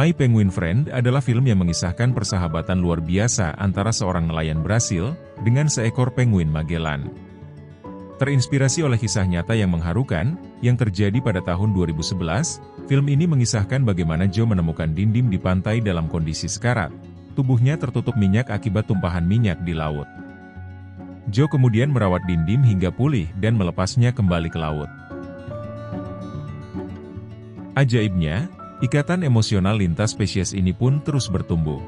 My Penguin Friend adalah film yang mengisahkan persahabatan luar biasa antara seorang nelayan Brasil dengan seekor penguin Magellan. Terinspirasi oleh kisah nyata yang mengharukan, yang terjadi pada tahun 2011, film ini mengisahkan bagaimana Joe menemukan Dindim di pantai dalam kondisi sekarat. Tubuhnya tertutup minyak akibat tumpahan minyak di laut. Joe kemudian merawat Dindim hingga pulih dan melepasnya kembali ke laut. Ajaibnya, ikatan emosional lintas spesies ini pun terus bertumbuh.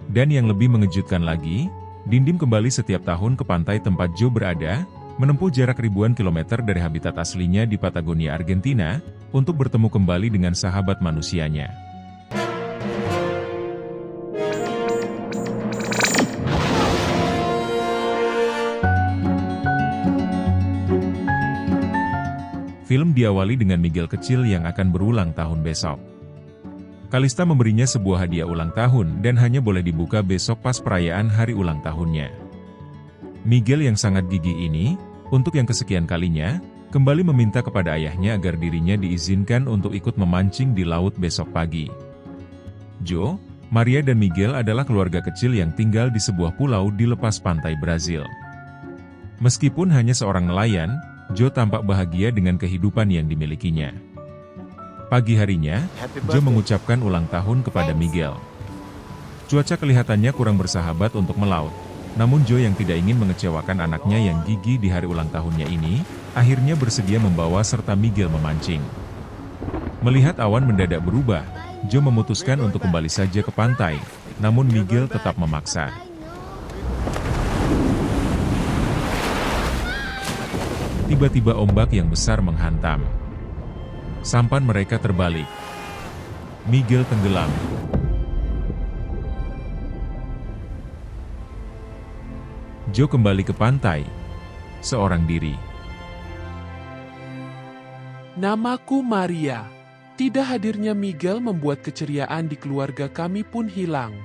Dan yang lebih mengejutkan lagi, Dindim kembali setiap tahun ke pantai tempat Joe berada, menempuh jarak ribuan kilometer dari habitat aslinya di Patagonia, Argentina, untuk bertemu kembali dengan sahabat manusianya. Film diawali dengan Miguel kecil yang akan berulang tahun besok. Kalista memberinya sebuah hadiah ulang tahun dan hanya boleh dibuka besok pas perayaan hari ulang tahunnya. Miguel yang sangat gigih ini, untuk yang kesekian kalinya, kembali meminta kepada ayahnya agar dirinya diizinkan untuk ikut memancing di laut besok pagi. Joe, Maria dan Miguel adalah keluarga kecil yang tinggal di sebuah pulau di lepas pantai Brazil. Meskipun hanya seorang nelayan, Joe tampak bahagia dengan kehidupan yang dimilikinya. Pagi harinya, Joe mengucapkan ulang tahun kepada Miguel. Cuaca kelihatannya kurang bersahabat untuk melaut, namun Joe yang tidak ingin mengecewakan anaknya yang gigih di hari ulang tahunnya ini, akhirnya bersedia membawa serta Miguel memancing. Melihat awan mendadak berubah, Joe memutuskan untuk kembali saja ke pantai, namun Miguel tetap memaksa. Tiba-tiba ombak yang besar menghantam. Sampan mereka terbalik. Miguel tenggelam. Joe kembali ke pantai, seorang diri. Namaku Maria. Tidak hadirnya Miguel membuat keceriaan di keluarga kami pun hilang.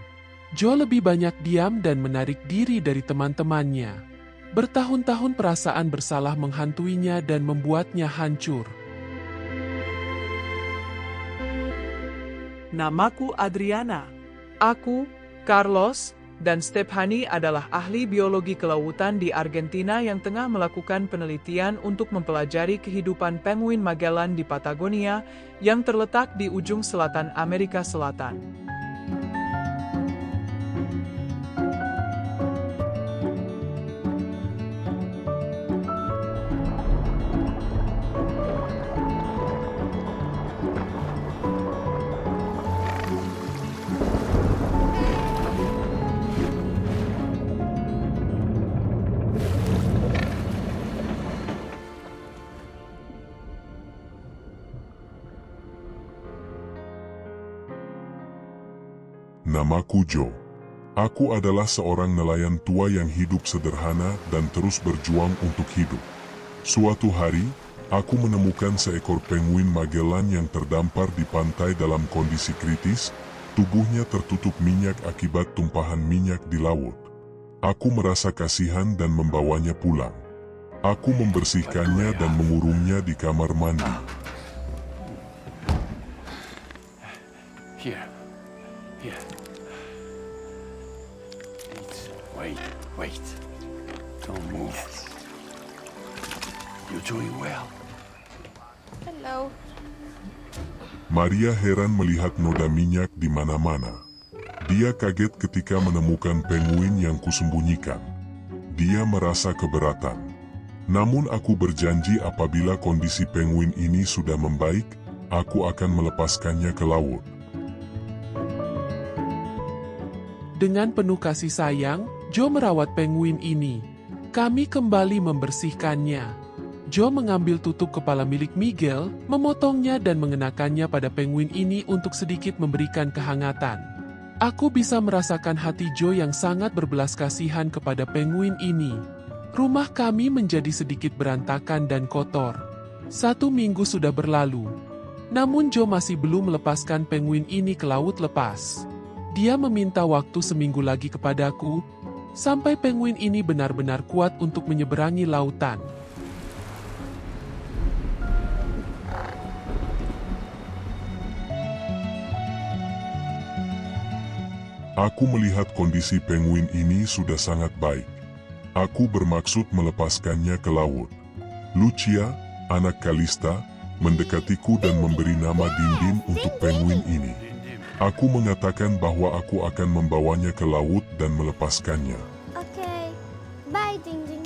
Joe lebih banyak diam dan menarik diri dari teman-temannya. Bertahun-tahun perasaan bersalah menghantuinya dan membuatnya hancur. Namaku Adriana. Aku, Carlos, dan Stephanie adalah ahli biologi kelautan di Argentina yang tengah melakukan penelitian untuk mempelajari kehidupan penguin Magellan di Patagonia yang terletak di ujung selatan Amerika Selatan. Namaku Joe. Aku adalah seorang nelayan tua yang hidup sederhana dan terus berjuang untuk hidup. Suatu hari, aku menemukan seekor penguin Magellan yang terdampar di pantai dalam kondisi kritis, tubuhnya tertutup minyak akibat tumpahan minyak di laut. Aku merasa kasihan dan membawanya pulang. Aku membersihkannya dan mengurungnya di kamar mandi. Here. Wait. Don't move. You're doing well. Hello. Maria heran melihat noda minyak di mana-mana. Dia kaget ketika menemukan penguin yang kusembunyikan. Dia merasa keberatan. Namun aku berjanji apabila kondisi penguin ini sudah membaik, aku akan melepaskannya ke laut. Dengan penuh kasih sayang, Joe merawat penguin ini. Kami kembali membersihkannya. Joe mengambil tutup kepala milik Miguel, memotongnya dan mengenakannya pada penguin ini untuk sedikit memberikan kehangatan. Aku bisa merasakan hati Joe yang sangat berbelas kasihan kepada penguin ini. Rumah kami menjadi sedikit berantakan dan kotor. 1 minggu sudah berlalu. Namun Joe masih belum melepaskan penguin ini ke laut lepas. Dia meminta waktu 1 minggu lagi kepadaku, sampai penguin ini benar-benar kuat untuk menyeberangi lautan. Aku melihat kondisi penguin ini sudah sangat baik. Aku bermaksud melepaskannya ke laut. Lucia, anak Kalista, mendekatiku dan memberi nama Dindim untuk penguin ini. Aku mengatakan bahwa aku akan membawanya ke laut dan melepaskannya. Okay. Bye, Ding Ding.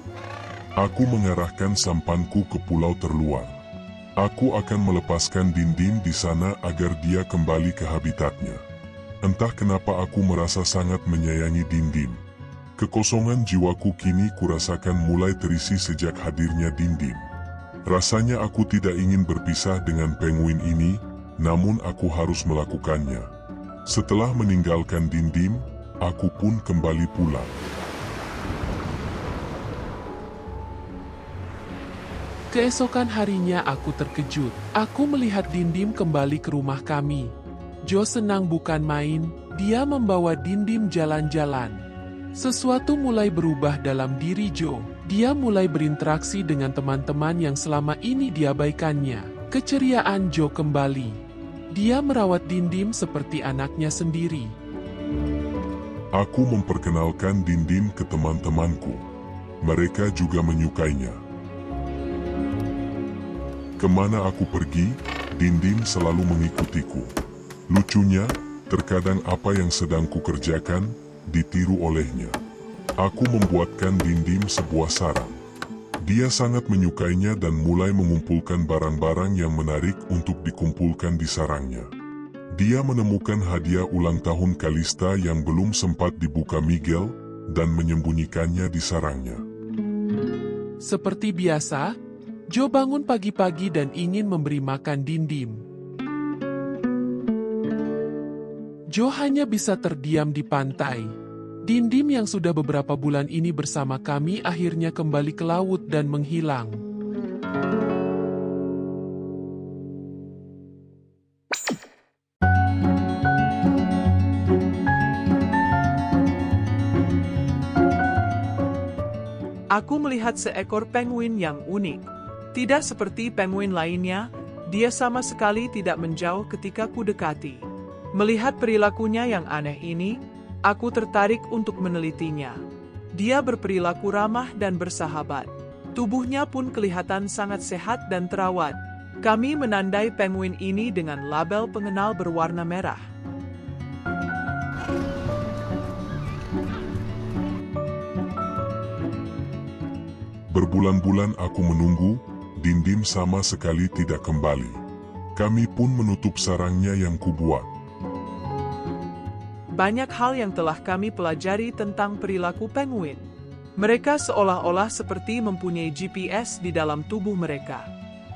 Aku mengarahkan sampanku ke pulau terluar. Aku akan melepaskan Dindim di sana agar dia kembali ke habitatnya. Entah kenapa aku merasa sangat menyayangi Dindim. Kekosongan jiwaku kini kurasakan mulai terisi sejak hadirnya Dindim. Rasanya aku tidak ingin berpisah dengan penguin ini, namun aku harus melakukannya. Setelah meninggalkan Dindim, aku pun kembali pulang. Keesokan harinya aku terkejut. Aku melihat Dindim kembali ke rumah kami. Joe senang bukan main, dia membawa Dindim jalan-jalan. Sesuatu mulai berubah dalam diri Joe. Dia mulai berinteraksi dengan teman-teman yang selama ini diabaikannya. Keceriaan Joe kembali. Dia merawat Dindim seperti anaknya sendiri. Aku memperkenalkan Dindim ke teman-temanku. Mereka juga menyukainya. Kemana aku pergi, Dindim selalu mengikutiku. Lucunya, terkadang apa yang sedang kukerjakan, ditiru olehnya. Aku membuatkan Dindim sebuah sarang. Dia sangat menyukainya dan mulai mengumpulkan barang-barang yang menarik untuk dikumpulkan di sarangnya. Dia menemukan hadiah ulang tahun Kalista yang belum sempat dibuka Miguel, dan menyembunyikannya di sarangnya. Seperti biasa, Joe bangun pagi-pagi dan ingin memberi makan Dindim. Joe hanya bisa terdiam di pantai. Dindim yang sudah beberapa bulan ini bersama kami akhirnya kembali ke laut dan menghilang. Aku melihat seekor penguin yang unik. Tidak seperti penguin lainnya, dia sama sekali tidak menjauh ketika ku dekati. Melihat perilakunya yang aneh ini, aku tertarik untuk menelitinya. Dia berperilaku ramah dan bersahabat. Tubuhnya pun kelihatan sangat sehat dan terawat. Kami menandai penguin ini dengan label pengenal berwarna merah. Berbulan-bulan aku menunggu, Dindim sama sekali tidak kembali. Kami pun menutup sarangnya yang kubuat. Banyak hal yang telah kami pelajari tentang perilaku penguin. Mereka seolah-olah seperti mempunyai GPS di dalam tubuh mereka.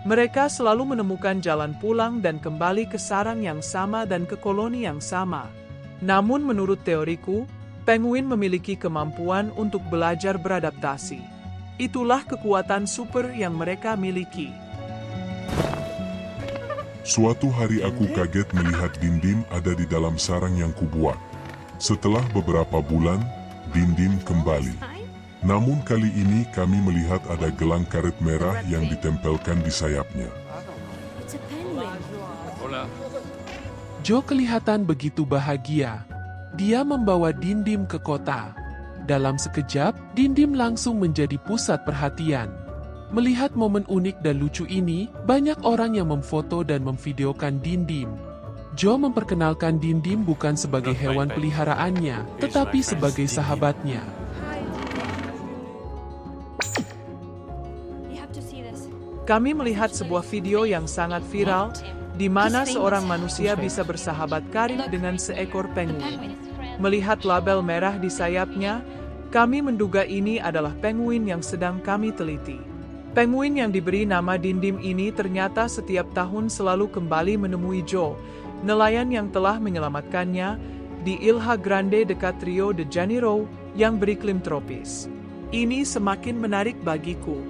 Mereka selalu menemukan jalan pulang dan kembali ke sarang yang sama dan ke koloni yang sama. Namun menurut teoriku, penguin memiliki kemampuan untuk belajar beradaptasi. Itulah kekuatan super yang mereka miliki. Suatu hari aku kaget melihat Dindim ada di dalam sarang yang kubuat. Setelah beberapa bulan, Dindim kembali. Namun kali ini kami melihat ada gelang karet merah yang ditempelkan di sayapnya. It's a penguin. Joe kelihatan begitu bahagia. Dia membawa Dindim ke kota. Dalam sekejap, Dindim langsung menjadi pusat perhatian. Melihat momen unik dan lucu ini, banyak orang yang memfoto dan memvideokan Dindim. Joe memperkenalkan Dindim bukan sebagai hewan peliharaannya, tetapi sebagai sahabatnya. You have to see this. Kami melihat sebuah video yang sangat viral, di mana seorang manusia bisa bersahabat karib dengan seekor penguin. Melihat label merah di sayapnya, kami menduga ini adalah penguin yang sedang kami teliti. Penguin yang diberi nama Dindim ini ternyata setiap tahun selalu kembali menemui Joe, nelayan yang telah menyelamatkannya, di Ilha Grande dekat Rio de Janeiro, yang beriklim tropis. Ini semakin menarik bagiku.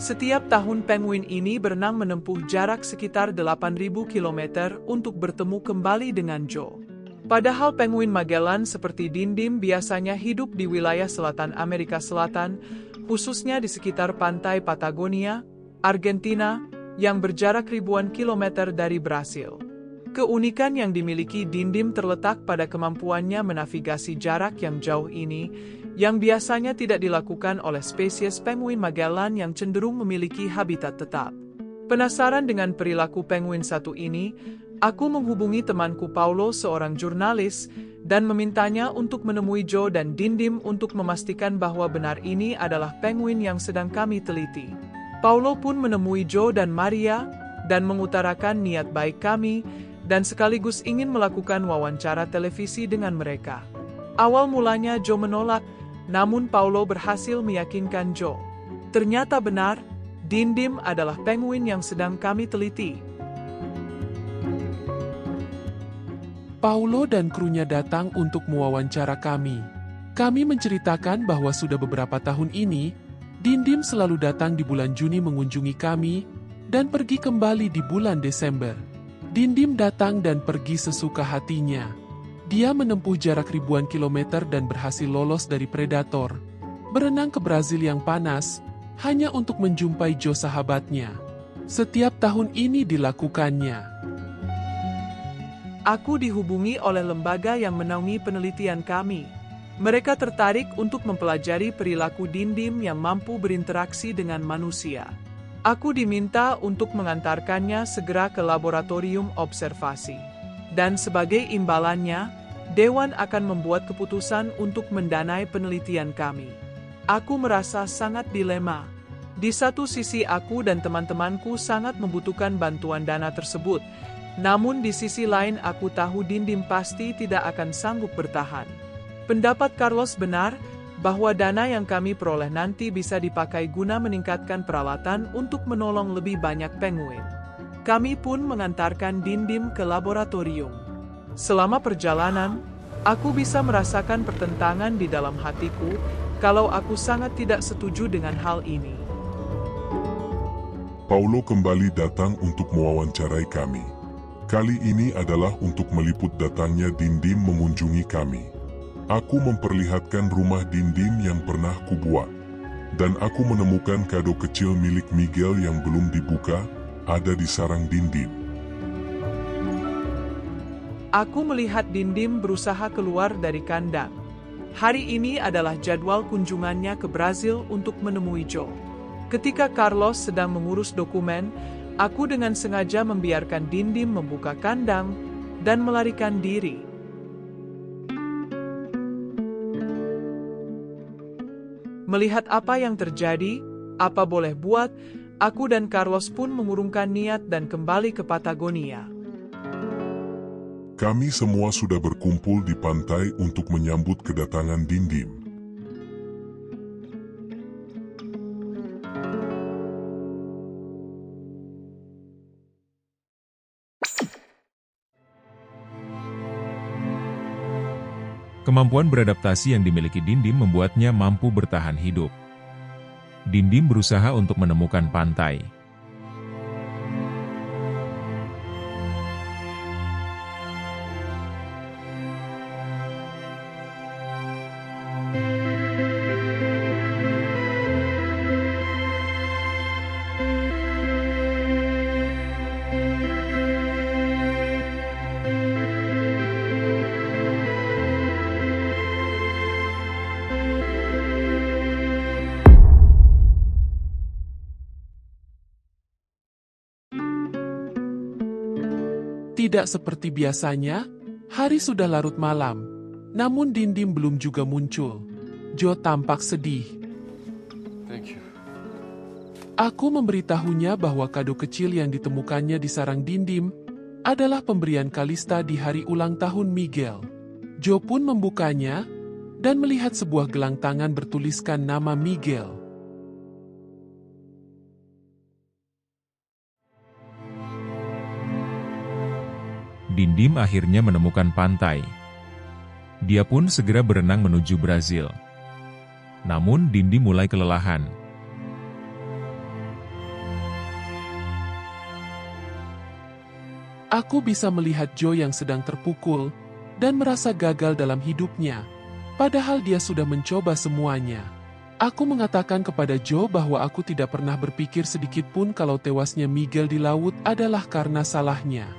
Setiap tahun penguin ini berenang menempuh jarak sekitar 8.000 km untuk bertemu kembali dengan Joe. Padahal penguin Magellan seperti Dindim biasanya hidup di wilayah selatan Amerika Selatan, khususnya di sekitar pantai Patagonia, Argentina, yang berjarak ribuan kilometer dari Brasil. Keunikan yang dimiliki Dindim terletak pada kemampuannya menavigasi jarak yang jauh ini, yang biasanya tidak dilakukan oleh spesies penguin Magellan yang cenderung memiliki habitat tetap. Penasaran dengan perilaku penguin satu ini, aku menghubungi temanku Paulo, seorang jurnalis, dan memintanya untuk menemui Joe dan Dindim untuk memastikan bahwa benar ini adalah penguin yang sedang kami teliti. Paulo pun menemui Joe dan Maria, dan mengutarakan niat baik kami, dan sekaligus ingin melakukan wawancara televisi dengan mereka. Awal mulanya Joe menolak, namun Paulo berhasil meyakinkan Joe. Ternyata benar, Dindim adalah penguin yang sedang kami teliti. Paulo dan krunya datang untuk mewawancara kami. Kami menceritakan bahwa sudah beberapa tahun ini, Dindim selalu datang di bulan Juni mengunjungi kami, dan pergi kembali di bulan Desember. Dindim datang dan pergi sesuka hatinya. Dia menempuh jarak ribuan kilometer dan berhasil lolos dari predator, berenang ke Brazil yang panas, hanya untuk menjumpai Joe sahabatnya. Setiap tahun ini dilakukannya. Aku dihubungi oleh lembaga yang menaungi penelitian kami. Mereka tertarik untuk mempelajari perilaku Dindim yang mampu berinteraksi dengan manusia. Aku diminta untuk mengantarkannya segera ke laboratorium observasi. Dan sebagai imbalannya, Dewan akan membuat keputusan untuk mendanai penelitian kami. Aku merasa sangat dilema. Di satu sisi aku dan teman-temanku sangat membutuhkan bantuan dana tersebut, namun di sisi lain aku tahu Dindim pasti tidak akan sanggup bertahan. Pendapat Carlos benar, bahwa dana yang kami peroleh nanti bisa dipakai guna meningkatkan peralatan untuk menolong lebih banyak penguin. Kami pun mengantarkan Dindim ke laboratorium. Selama perjalanan, aku bisa merasakan pertentangan di dalam hatiku kalau aku sangat tidak setuju dengan hal ini. Paulo kembali datang untuk mewawancarai kami. Kali ini adalah untuk meliput datangnya Dindim mengunjungi kami. Aku memperlihatkan rumah Dindim yang pernah kubuat. Dan aku menemukan kado kecil milik Miguel yang belum dibuka, ada di sarang Dindim. Aku melihat Dindim berusaha keluar dari kandang. Hari ini adalah jadwal kunjungannya ke Brazil untuk menemui Joe. Ketika Carlos sedang mengurus dokumen, aku dengan sengaja membiarkan Dindim membuka kandang dan melarikan diri. Melihat apa yang terjadi, apa boleh buat, aku dan Carlos pun mengurungkan niat dan kembali ke Patagonia. Kami semua sudah berkumpul di pantai untuk menyambut kedatangan Dindim. Kemampuan beradaptasi yang dimiliki Dindim membuatnya mampu bertahan hidup. Dindim berusaha untuk menemukan pantai. Tidak seperti biasanya, hari sudah larut malam. Namun Dindim belum juga muncul. Joe tampak sedih. Thank you. Aku memberitahunya bahwa kado kecil yang ditemukannya di sarang Dindim adalah pemberian Kalista di hari ulang tahun Miguel. Joe pun membukanya dan melihat sebuah gelang tangan bertuliskan nama Miguel. Dindim akhirnya menemukan pantai. Dia pun segera berenang menuju Brazil. Namun Dindim mulai kelelahan. Aku bisa melihat Joe yang sedang terpukul dan merasa gagal dalam hidupnya, padahal dia sudah mencoba semuanya. Aku mengatakan kepada Joe bahwa aku tidak pernah berpikir sedikitpun kalau tewasnya Miguel di laut adalah karena salahnya.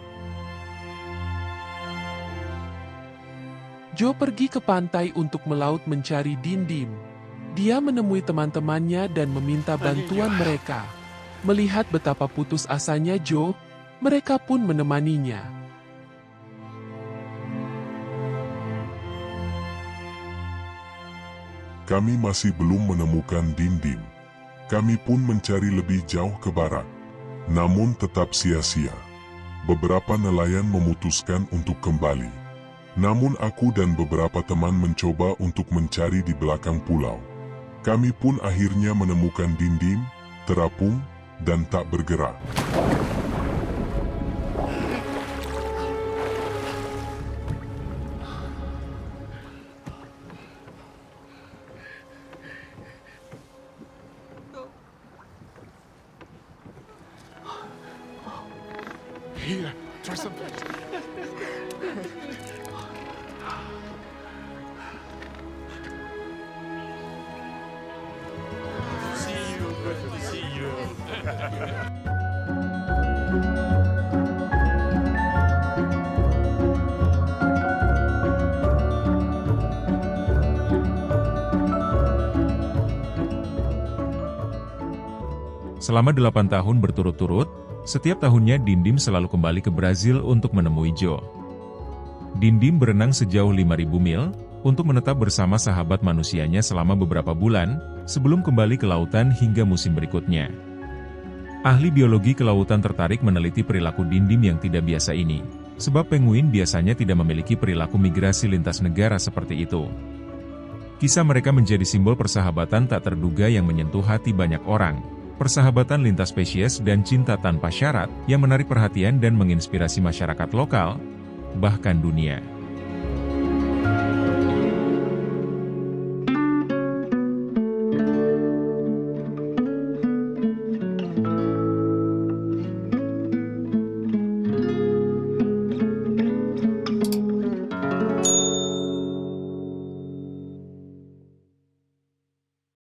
Joe pergi ke pantai untuk melaut mencari Dindim. Dia menemui teman-temannya dan meminta bantuan mereka. Melihat betapa putus asanya Joe, mereka pun menemaninya. Kami masih belum menemukan Dindim. Kami pun mencari lebih jauh ke barat. Namun tetap sia-sia. Beberapa nelayan memutuskan untuk kembali. Namun aku dan beberapa teman mencoba untuk mencari di belakang pulau. Kami pun akhirnya menemukan Dindim, terapung, dan tak bergerak. Here, try something. See you, good to see you. Selama 8 tahun berturut-turut, setiap tahunnya Dindim selalu kembali ke Brazil untuk menemui Joe. Dindim berenang sejauh 5.000 mil, untuk menetap bersama sahabat manusianya selama beberapa bulan, sebelum kembali ke lautan hingga musim berikutnya. Ahli biologi kelautan tertarik meneliti perilaku Dindim yang tidak biasa ini, sebab penguin biasanya tidak memiliki perilaku migrasi lintas negara seperti itu. Kisah mereka menjadi simbol persahabatan tak terduga yang menyentuh hati banyak orang. Persahabatan lintas spesies dan cinta tanpa syarat yang menarik perhatian dan menginspirasi masyarakat lokal, bahkan dunia.